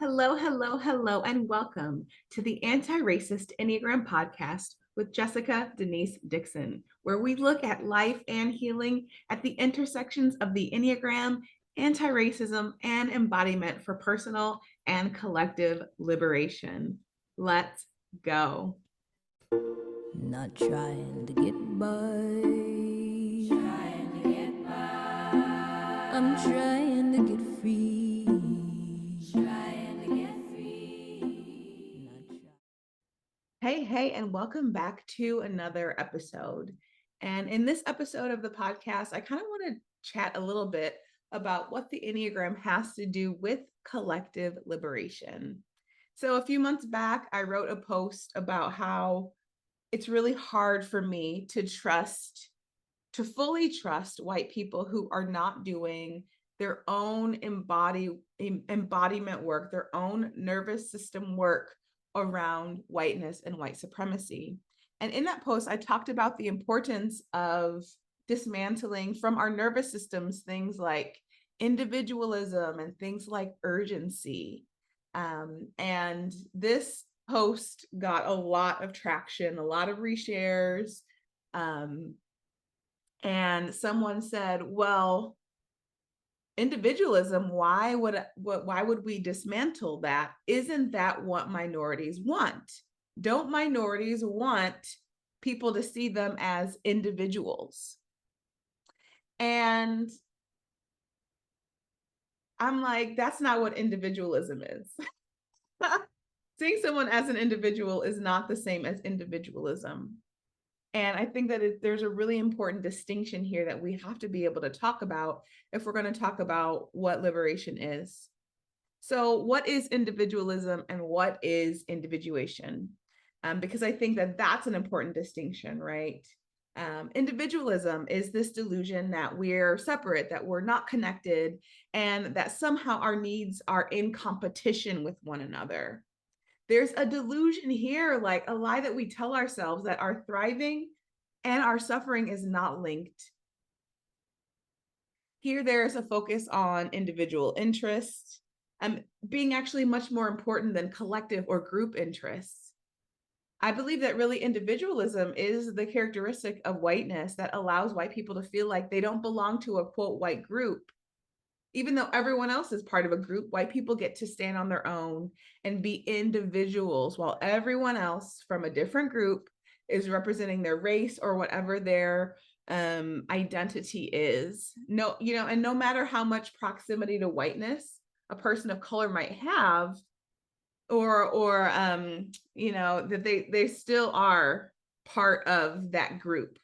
Hello, hello, hello, and welcome to the Anti-Racist Enneagram podcast with Jessica Denise Dixon, where we look at life and healing at the intersections of the Enneagram, anti-racism, and embodiment for personal and collective liberation. Let's go. Not trying to get by. Trying to get by. I'm trying to get free. Trying to get free. Hey, and welcome back to another episode. And in this episode of the podcast, I kind of want to chat a little bit about what the Enneagram has to do with collective liberation. So, a few months back, I wrote a post about how it's really hard for me to fully trust white people who are not doing their own embodiment work, their own nervous system work around whiteness and white supremacy. And in that post, I talked about the importance of dismantling from our nervous systems things like individualism and things like urgency. And this post got a lot of traction, a lot of reshares. And someone said, well, individualism, why would we dismantle that? Isn't that what minorities want? Don't minorities want people to see them as individuals? And I'm like, that's not what individualism is. Seeing someone as an individual is not the same as individualism. And I think that there's a really important distinction here that we have to be able to talk about if we're going to talk about what liberation is. So, what is individualism and what is individuation? Because I think that that's an important distinction, right? Individualism is this delusion that we're separate, that we're not connected, and that somehow our needs are in competition with one another. There's a delusion here, like a lie that we tell ourselves, that our thriving and our suffering is not linked. Here, there's a focus on individual interests, being actually much more important than collective or group interests. I believe that really individualism is the characteristic of whiteness that allows white people to feel like they don't belong to a quote white group. Even though everyone else is part of a group, white people get to stand on their own and be individuals, while everyone else from a different group is representing their race or whatever their identity is. And no matter how much proximity to whiteness a person of color might have, or that they still are part of that group.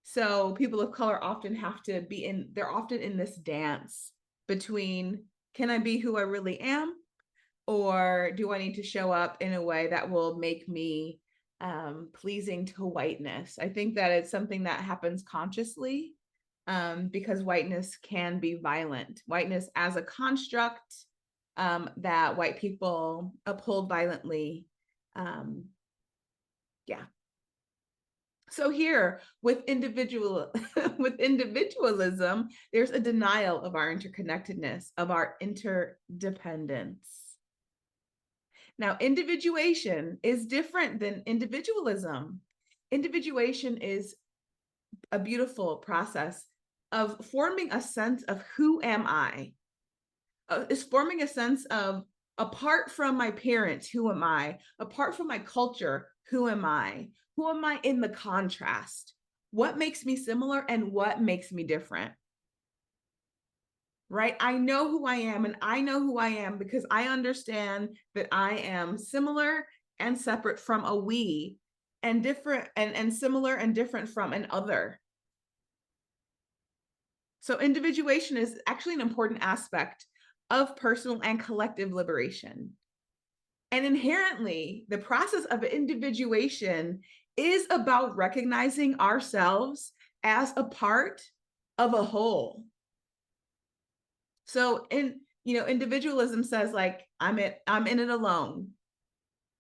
So people of color often have to they're often in this dance between, can I be who I really am, or do I need to show up in a way that will make me pleasing to whiteness? I think that it's something that happens consciously, because whiteness can be violent. Whiteness as a construct that white people uphold violently. Yeah. So here with with individualism, there's a denial of our interconnectedness, of our interdependence. Now, individuation is different than individualism. Individuation is a beautiful process of forming a sense of who am I? Is forming a sense of, apart from my parents, who am I? Apart from my culture, who am I? Who am I in the contrast? What makes me similar and what makes me different? Right? I know who I am, and I know who I am because I understand that I am similar and separate from a we, and different and similar and different from an other. So individuation is actually an important aspect of personal and collective liberation. And inherently, the process of individuation is about recognizing ourselves as a part of a whole. So individualism says, like, I'm in it alone,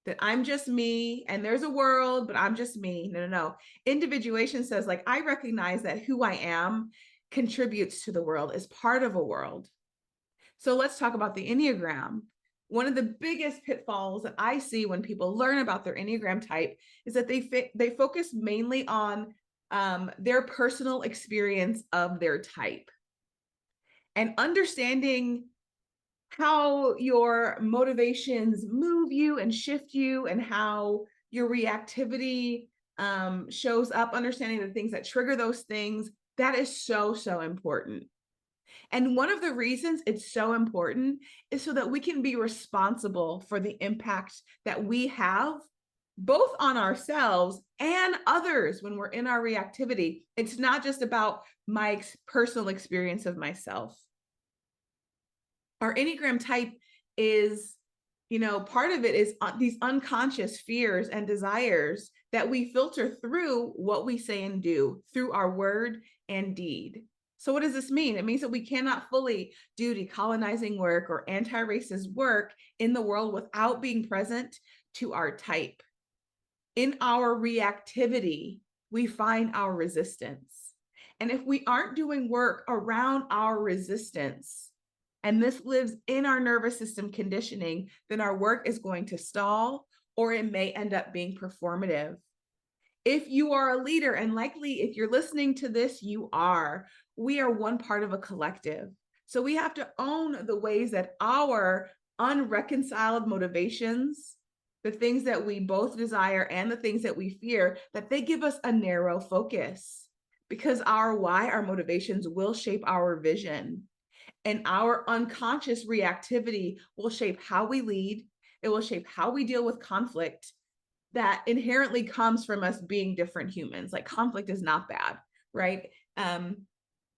that I'm just me and there's a world, but I'm just me. No. Individuation says, like, I recognize that who I am contributes to the world, is part of a world. So let's talk about the Enneagram. One of the biggest pitfalls that I see when people learn about their Enneagram type is that they focus mainly on their personal experience of their type, and understanding how your motivations move you and shift you, and how your reactivity shows up, understanding the things that trigger those things. That is so, so important. And one of the reasons it's so important is so that we can be responsible for the impact that we have both on ourselves and others when we're in our reactivity. It's not just about my personal experience of myself. Our Enneagram type is, part of it is these unconscious fears and desires that we filter through what we say and do, through our word and deed. So what does this mean? It means that we cannot fully do decolonizing work or anti-racist work in the world without being present to our type. In our reactivity, we find our resistance. And if we aren't doing work around our resistance, and this lives in our nervous system conditioning, then our work is going to stall, or it may end up being performative. If you are a leader, and likely if you're listening to this, we are one part of a collective. So we have to own the ways that our unreconciled motivations, the things that we both desire and the things that we fear, that they give us a narrow focus, because our why, our motivations, will shape our vision. And our unconscious reactivity will shape how we lead. It will shape how we deal with conflict that inherently comes from us being different humans. Like, conflict is not bad, right?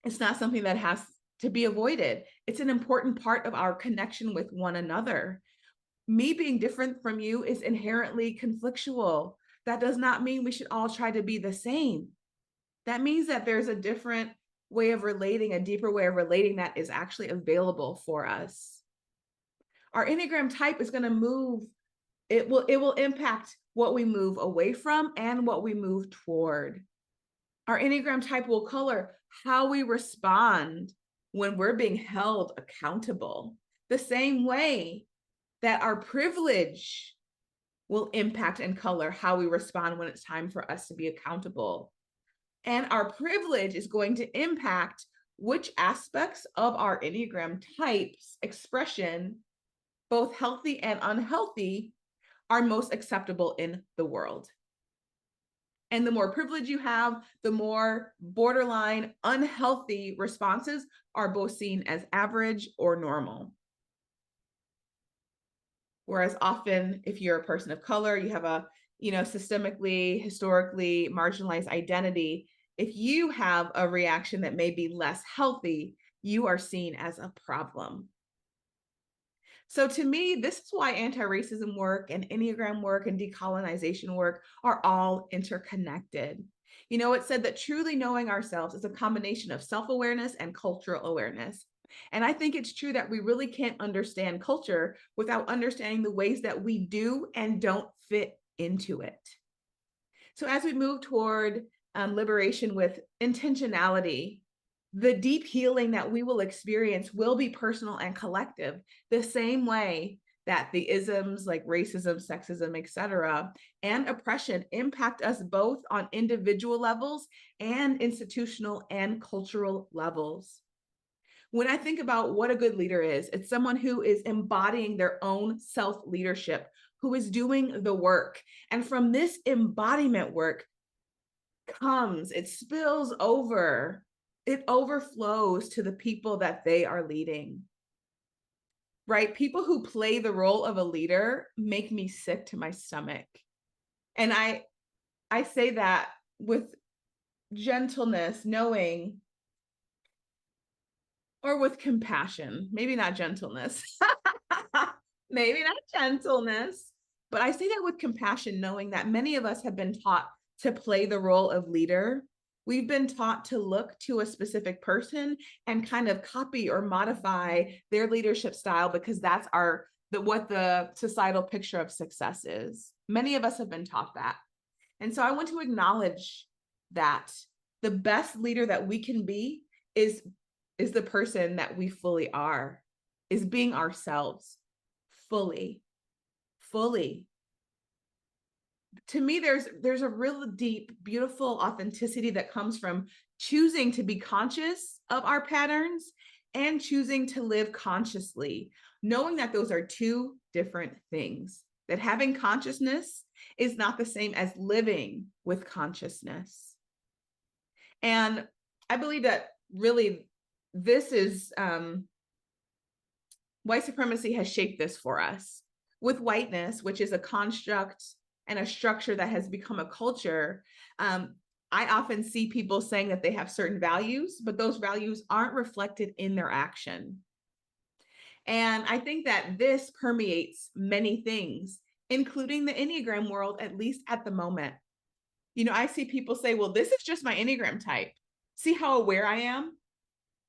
It's not something that has to be avoided. It's an important part of our connection with one another. Me being different from you is inherently conflictual. That does not mean we should all try to be the same. That means that there's a different way of relating, a deeper way of relating that is actually available for us. Our Enneagram type is going to move. It will impact what we move away from and what we move toward. Our Enneagram type will color how we respond when we're being held accountable, the same way that our privilege will impact and color how we respond when it's time for us to be accountable. And our privilege is going to impact which aspects of our Enneagram type's expression, both healthy and unhealthy, are most acceptable in the world. And the more privilege you have, the more borderline unhealthy responses are both seen as average or normal. Whereas often, if you're a person of color, you have a, systemically, historically marginalized identity. If you have a reaction that may be less healthy, you are seen as a problem. So to me, this is why anti-racism work and Enneagram work and decolonization work are all interconnected. It's said that truly knowing ourselves is a combination of self-awareness and cultural awareness. And I think it's true that we really can't understand culture without understanding the ways that we do and don't fit into it. So as we move toward liberation with intentionality, the deep healing that we will experience will be personal and collective, the same way that the isms like racism, sexism, etc., and oppression impact us both on individual levels and institutional and cultural levels. When I think about what a good leader is, it's someone who is embodying their own self-leadership, who is doing the work. And from this embodiment work it spills over, it overflows to the people that they are leading. Right? People who play the role of a leader make me sick to my stomach. And I say that with gentleness, knowing, or with compassion, maybe not gentleness, maybe not gentleness, but I say that with compassion, knowing that many of us have been taught to play the role of leader. We've been taught to look to a specific person and kind of copy or modify their leadership style, because that's what the societal picture of success is. Many of us have been taught that. And so I want to acknowledge that the best leader that we can be is the person that we fully are, is being ourselves, fully, fully. To me, there's a real deep, beautiful authenticity that comes from choosing to be conscious of our patterns and choosing to live consciously, knowing that those are two different things, that having consciousness is not the same as living with consciousness. And I believe that really this is white supremacy has shaped this for us. With whiteness, which is a construct and a structure that has become a culture, I often see people saying that they have certain values, but those values aren't reflected in their action. And I think that this permeates many things, including the Enneagram world, at least at the moment. You know, I see people say, well, this is just my Enneagram type. See how aware I am?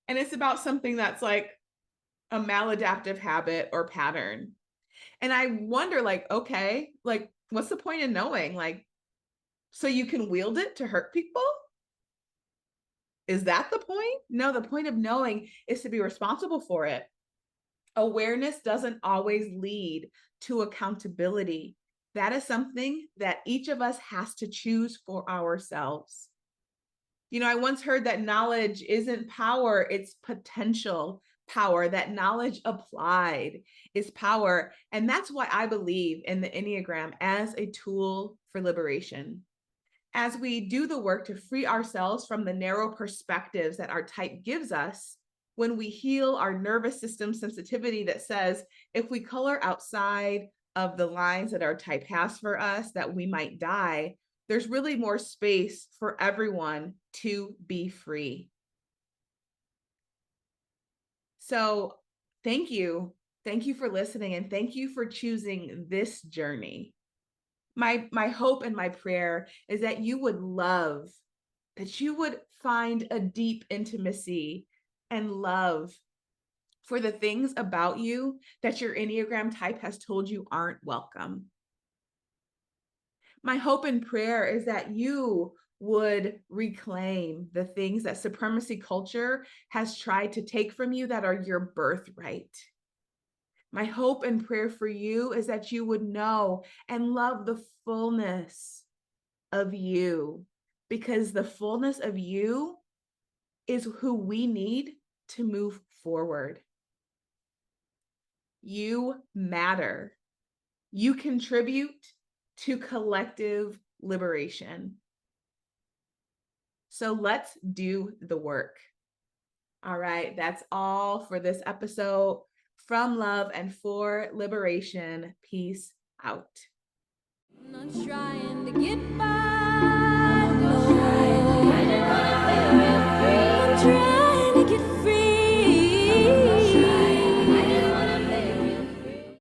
And it's about something that's like a maladaptive habit or pattern. And I wonder, like, okay, like, what's the point in knowing? Like, so you can wield it to hurt people? Is that the point? No, the point of knowing is to be responsible for it. Awareness doesn't always lead to accountability. That is something that each of us has to choose for ourselves. You know, I once heard that knowledge isn't power, it's potential power, that knowledge applied is power. And that's why I believe in the Enneagram as a tool for liberation. As we do the work to free ourselves from the narrow perspectives that our type gives us, when we heal our nervous system sensitivity that says if we color outside of the lines that our type has for us, that we might die, there's really more space for everyone to be free. So thank you. Thank you for listening, and thank you for choosing this journey. My hope and my prayer is that you would love, that you would find a deep intimacy and love for the things about you that your Enneagram type has told you aren't welcome. My hope and prayer is that you would reclaim the things that supremacy culture has tried to take from you that are your birthright. My hope and prayer for you is that you would know and love the fullness of you, because the fullness of you is who we need to move forward. You matter. You contribute to collective liberation. So let's do the work. All right, that's all for this episode. From love and for liberation, peace out. I'm not trying to get by.